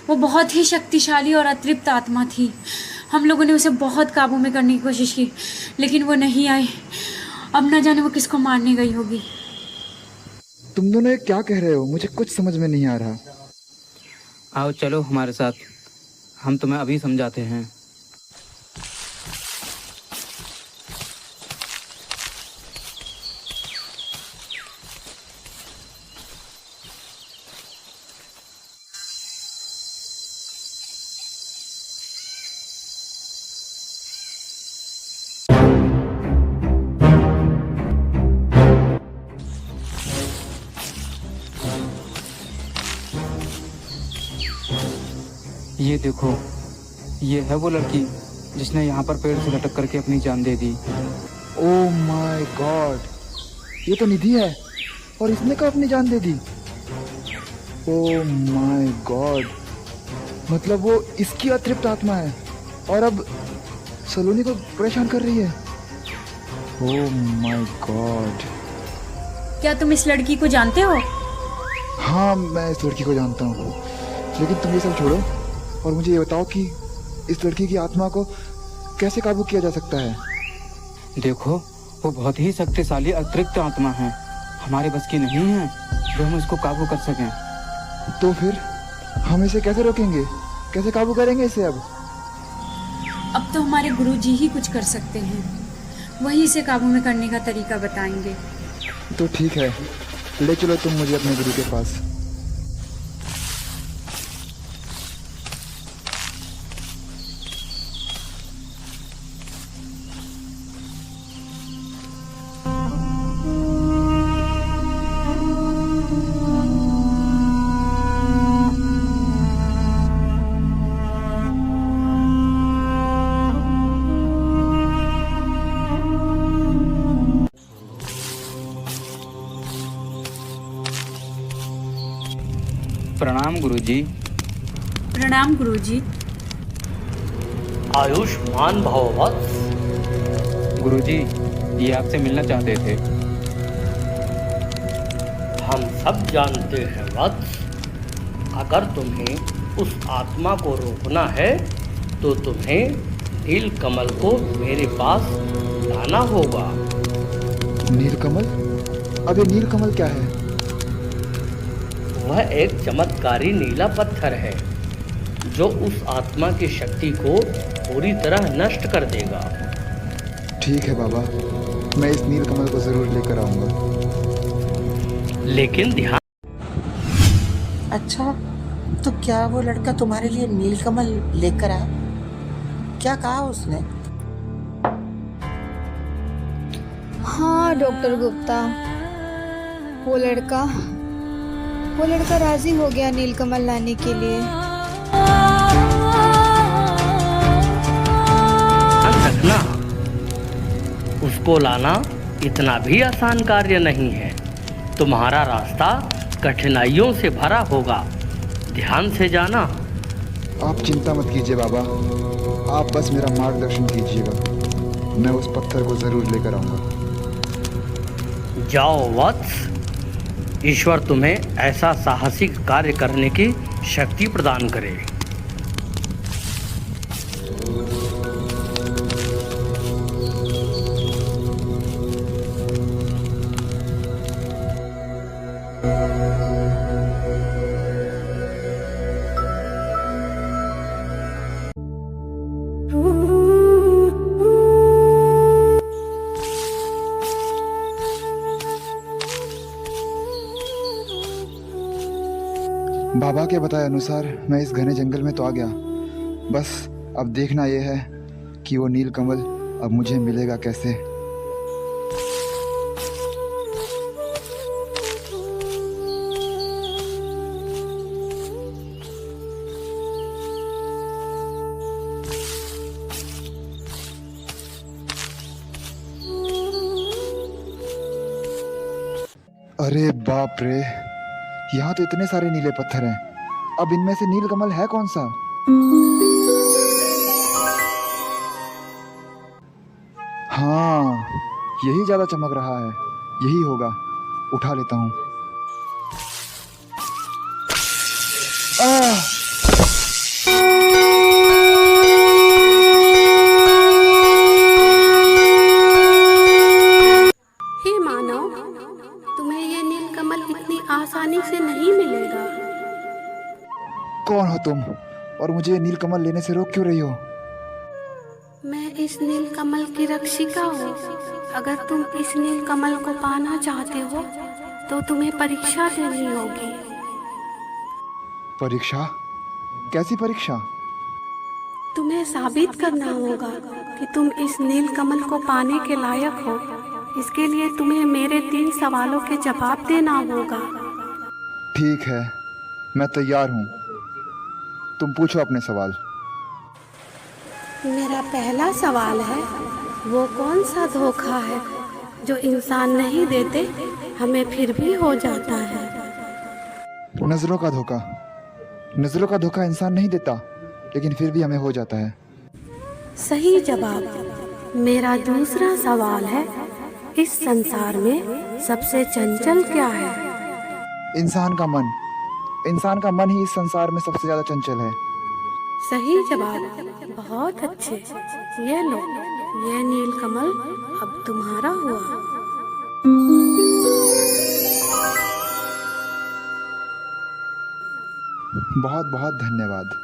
वो बहुत ही शक्तिशाली और अतिरिक्त आत्मा थी। हम लोगों ने उसे बहुत काबू में करने की कोशिश की, लेकिन वो नहीं आई। अब न जाने वो किसको मारने गई होगी। तुम दोनों ये क्या कह रहे हो? मुझे कुछ समझ में नहीं आ रहा। आओ चलो हमारे साथ, हम तुम्हें अभी समझाते हैं। ये देखो, ये है वो लड़की जिसने यहाँ पर पेड़ से लटक करके अपनी जान दे दी। ओह माय गॉड, ये तो निधि है और इसने कब अपनी जान दे दी? ओह माय गॉड, मतलब वो इसकी अतिरिक्त आत्मा है और अब सलोनी को परेशान कर रही है। Oh my God. क्या तुम इस लड़की को जानते हो? हाँ, मैं इस लड़की को जानता हूँ, लेकिन तुम ये सब छोड़ो और मुझे ये बताओ कि इस लड़की की आत्मा को कैसे काबू किया जा सकता है? देखो, वो बहुत ही शक्तिशाली अतिरिक्त आत्मा है। हमारे बस की नहीं है जो हम इसको काबू कर सकें। तो फिर हम इसे कैसे रोकेंगे? कैसे काबू करेंगे इसे? अब तो हमारे गुरुजी ही कुछ कर सकते हैं। वही इसे काबू में करने का तरीका बताएंगे। तो ठीक है, ले चलो तुम मुझे अपने गुरु के पास। प्रणाम गुरुजी। प्रणाम गुरुजी। आयुष्मान भव वत्स। गुरुजी, ये आपसे मिलना चाहते थे। हम सब जानते हैं वत्स, अगर तुम्हें उस आत्मा को रोकना है तो तुम्हें नीलकमल को मेरे पास लाना होगा। नीलकमल? अब ये नीलकमल क्या है? वह एक चमत्कारी नीला पत्थर है जो उस आत्मा की शक्ति को पूरी तरह नष्ट कर देगा। ठीक है बाबा, मैं इस नीलकमल को ज़रूर लेकर आऊँगा। लेकिन ध्यान। अच्छा, तो क्या वो लड़का तुम्हारे लिए नीलकमल लेकर आया? क्या कहा उसने? हाँ डॉक्टर गुप्ता, वो लड़का राजी हो गया नीलकमल लाने के लिए। रखना, उसको लाना इतना भी आसान कार्य नहीं है। तुम्हारा रास्ता कठिनाइयों से भरा होगा, ध्यान से जाना। आप चिंता मत कीजिए बाबा, आप बस मेरा मार्गदर्शन कीजिएगा, मैं उस पत्थर को जरूर लेकर आऊंगा। जाओ वत्स, ईश्वर तुम्हें ऐसा साहसिक कार्य करने की शक्ति प्रदान करे। बाबा के बताए अनुसार मैं इस घने जंगल में तो आ गया, बस अब देखना यह है कि वो नीलकमल अब मुझे मिलेगा कैसे। अरे बाप रे, यहाँ तो इतने सारे नीले पत्थर हैं, अब इनमें से नीलकमल है कौन सा? हाँ, यही ज्यादा चमक रहा है, यही होगा, उठा लेता हूँ। हे मानव, तुम्हें ये नीलकमल इतनी आसानी से नहीं मिलेगा। कौन हो तुम और मुझे नीलकमल लेने से रोक क्यों रही हो? मैं इस नीलकमल की रक्षिका हूँ। अगर तुम इस नीलकमल को पाना चाहते हो तो तुम्हें परीक्षा देनी होगी। परीक्षा? कैसी परीक्षा? तुम्हें साबित करना होगा कि तुम इस नीलकमल को पाने के लायक हो। इसके लिए तुम्हें मेरे 3 सवालों के जवाब देना होगा। ठीक है, मैं तैयार हूँ, तुम पूछो अपने सवाल। मेरा पहला सवाल है, वो कौन सा धोखा है जो इंसान नहीं देते हमें फिर भी हो जाता है? नजरों का धोखा। नजरों का धोखा इंसान नहीं देता, लेकिन फिर भी हमें हो जाता है। सही जवाब। मेरा दूसरा सवाल है, इस संसार में सबसे चंचल क्या है? इंसान का मन। इंसान का मन ही इस संसार में सबसे ज्यादा चंचल है। सही जवाब, बहुत अच्छे। ये लो, ये नीलकमल अब तुम्हारा हुआ। बहुत बहुत धन्यवाद।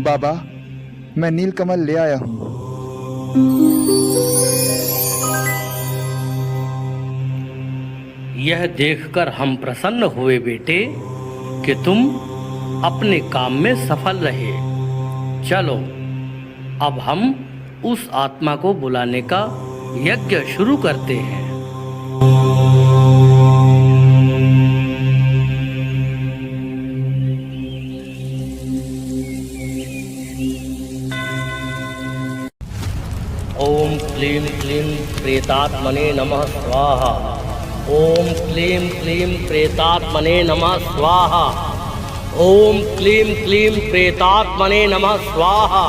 बाबा, मैं नीलकमल ले आया हूँ। यह देखकर हम प्रसन्न हुए बेटे कि तुम अपने काम में सफल रहे। चलो, अब हम उस आत्मा को बुलाने का यज्ञ शुरू करते हैं। ओम क्लीं क्लीं प्रेतात्मने नमः स्वाहा। ओम क्लीं क्लीं प्रेतात्मने नमः स्वाहा। ओम क्लीं क्लीं प्रेतात्मने नमः स्वाहा।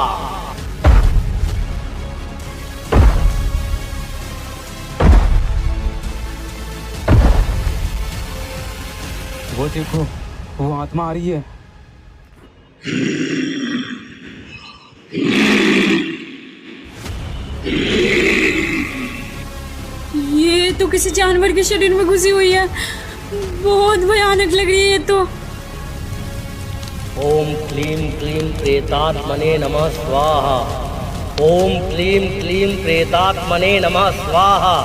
वो देखो, वो आत्मा आ रही है। किसी जानवर के शरीर में घुसी हुई है। बहुत भयानक लग रही है ये तो। ओम क्लीं क्लीं प्रेतात्मने नमः स्वाहा। ओम क्लीं क्लीं प्रेतात्मने नमः स्वाहा।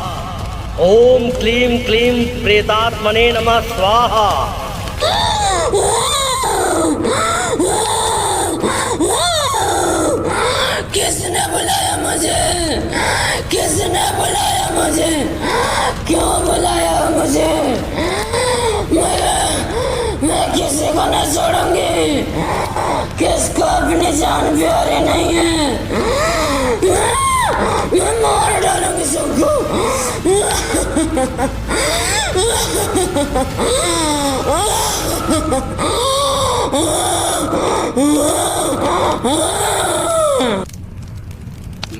ओम क्लीं क्लीं प्रेतात्मने नमः स्वाहा। किसने बुलाया मुझे? किसने बुलाया मुझे? क्यों बुलाया मुझे? मैं किसी को नहीं छोड़ूंगी। किसको अपनी जान प्यारी नहीं है। मैं मार डालूंगी सबको।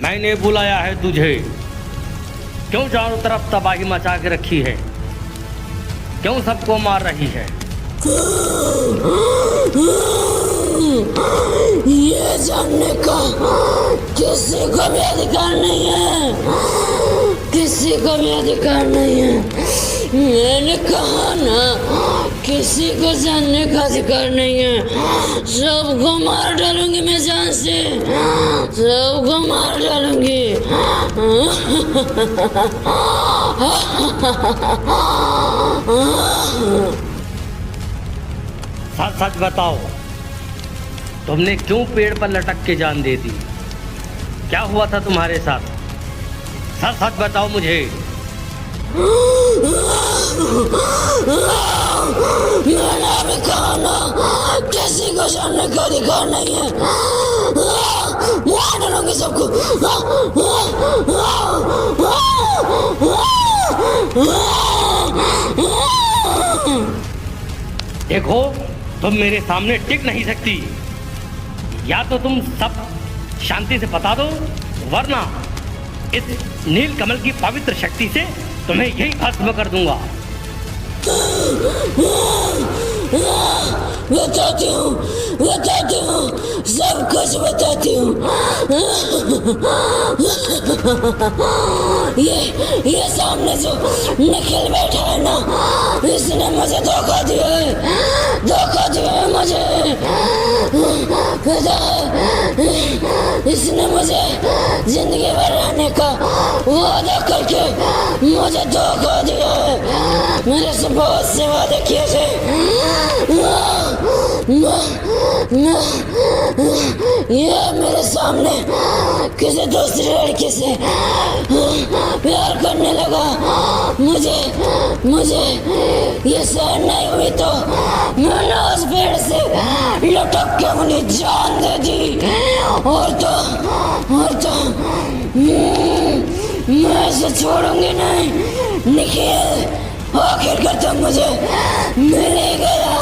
मैंने बुलाया है तुझे। क्यों चारों तरफ तबाही मचा के रखी है? क्यों सबको मार रही है? ये जानने का किसी को भी अधिकार नहीं है। किसी को भी अधिकार नहीं है। मैंने कहा ना, किसी को जानने का अधिकार नहीं है। सबको मार डालूंगी मैं जान से। सबको मार डालूंगी। सच सच बताओ, तुमने क्यों पेड़ पर लटक के जान दे दी? क्या हुआ था तुम्हारे साथ? सच सच बताओ मुझे। मैंने अभी कहा ना, किसी को जानने का अधिकार नहीं है। मार डालूंगी सबको। देखो, तुम मेरे सामने टिक नहीं सकती। या तो तुम सब शांति से बता दो, वरना इस नील कमल की पवित्र शक्ति से तुम्हें यही भस्म कर दूंगा। बताती हूँ, सब कुछ बताती हूँ। ये सामने जो निखिल बैठा है ना, इसने मुझे धोखा दिया है मुझे। पता है, इसने मुझे जिंदगी भर रहने का वादा करके मुझे धोखा दिया है। मेरे से बहुत से वादे किए थे। ये मेरे सामने किसी दूसरी लड़की से प्यार करने लगा। मुझे ये सहन नहीं हुई तो मैंने उस पेड़ से लटक के अपनी जान दे दी। और तो मैं इसे छोड़ूंगी नहीं। निखिल, आखिरकार तुम मुझे मिल ही गया।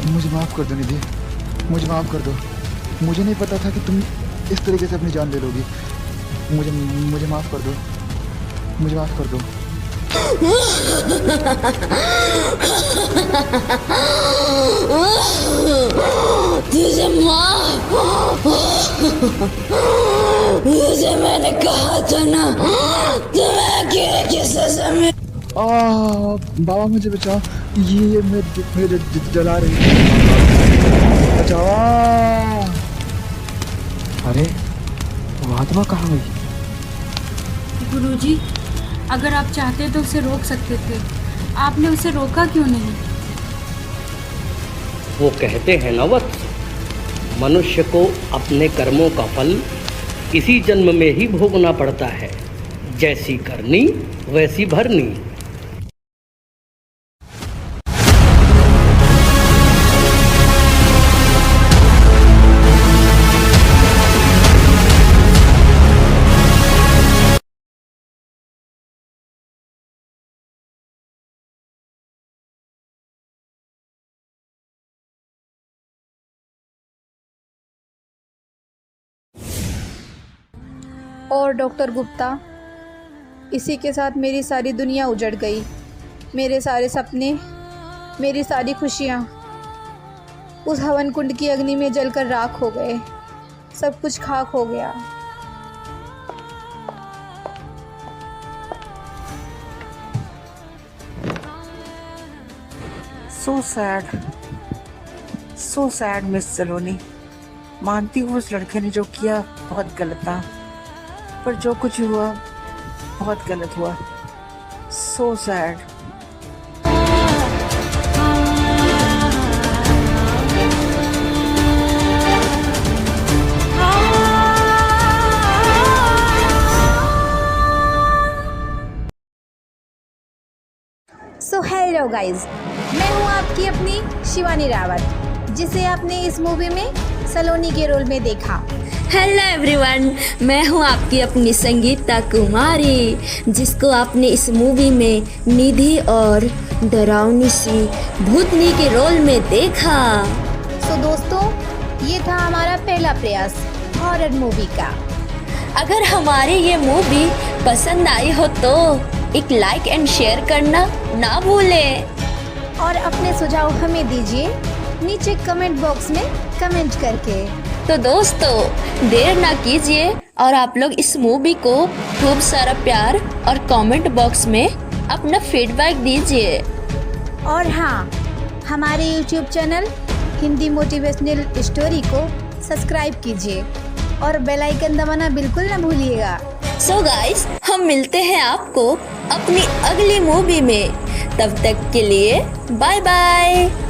मुझे माफ़ कर दो निधि, मुझे माफ़ कर दो। मुझे नहीं पता था कि तुम इस तरीके से अपनी जान ले लोगी। मुझे माफ़ कर दो, मुझे माफ़ कर दो। तुझे तुझे मैंने कहा था ना, तुम्हें अकेले की सजा में। बाबा मुझे बचाओ, ये मेरे जला रही है। बचाओ। अरे वो आत्मा कहाँ गई? गुरुजी, अगर आप चाहते तो उसे रोक सकते थे। आपने उसे रोका क्यों नहीं? वो कहते हैं ना वत्स, मनुष्य को अपने कर्मों का फल इसी जन्म में ही भोगना पड़ता है। जैसी करनी वैसी भरनी। और डॉक्टर गुप्ता, इसी के साथ मेरी सारी दुनिया उजड़ गई। मेरे सारे सपने, मेरी सारी खुशियाँ उस हवन कुंड की अग्नि में जलकर राख हो गए, सब कुछ खाक हो गया। सो सैड मिस सलोनी। मानती हूँ उस लड़के ने जो किया बहुत गलत था, पर जो कुछ हुआ बहुत गलत हुआ। So sad. So hello guys, मैं हूँ आपकी अपनी शिवानी रावत, जिसे आपने इस मूवी में सलोनी के रोल में देखा। हेलो एवरीवन, मैं हूँ आपकी अपनी संगीता कुमारी, जिसको आपने इस मूवी में निधि और डरावनी सी भूतनी के रोल में देखा। सो दोस्तों, ये था हमारा पहला प्रयास हॉरर मूवी का। अगर हमारी ये मूवी पसंद आई हो तो एक लाइक एंड शेयर करना ना भूलें। और अपने सुझाव हमें दीजिए नीचे कमेंट बॉक्स में कमेंट करके। तो दोस्तों, देर ना कीजिए और आप लोग इस मूवी को खूब सारा प्यार और कमेंट बॉक्स में अपना फीडबैक दीजिए। और हाँ, हमारे YouTube channel Hindi motivational story को सब्सक्राइब कीजिए और बेल आइकन दबाना बिल्कुल ना भूलिएगा। सो गाइस, हम मिलते हैं आपको अपनी अगली मूवी में। तब तक के लिए बाय बाय।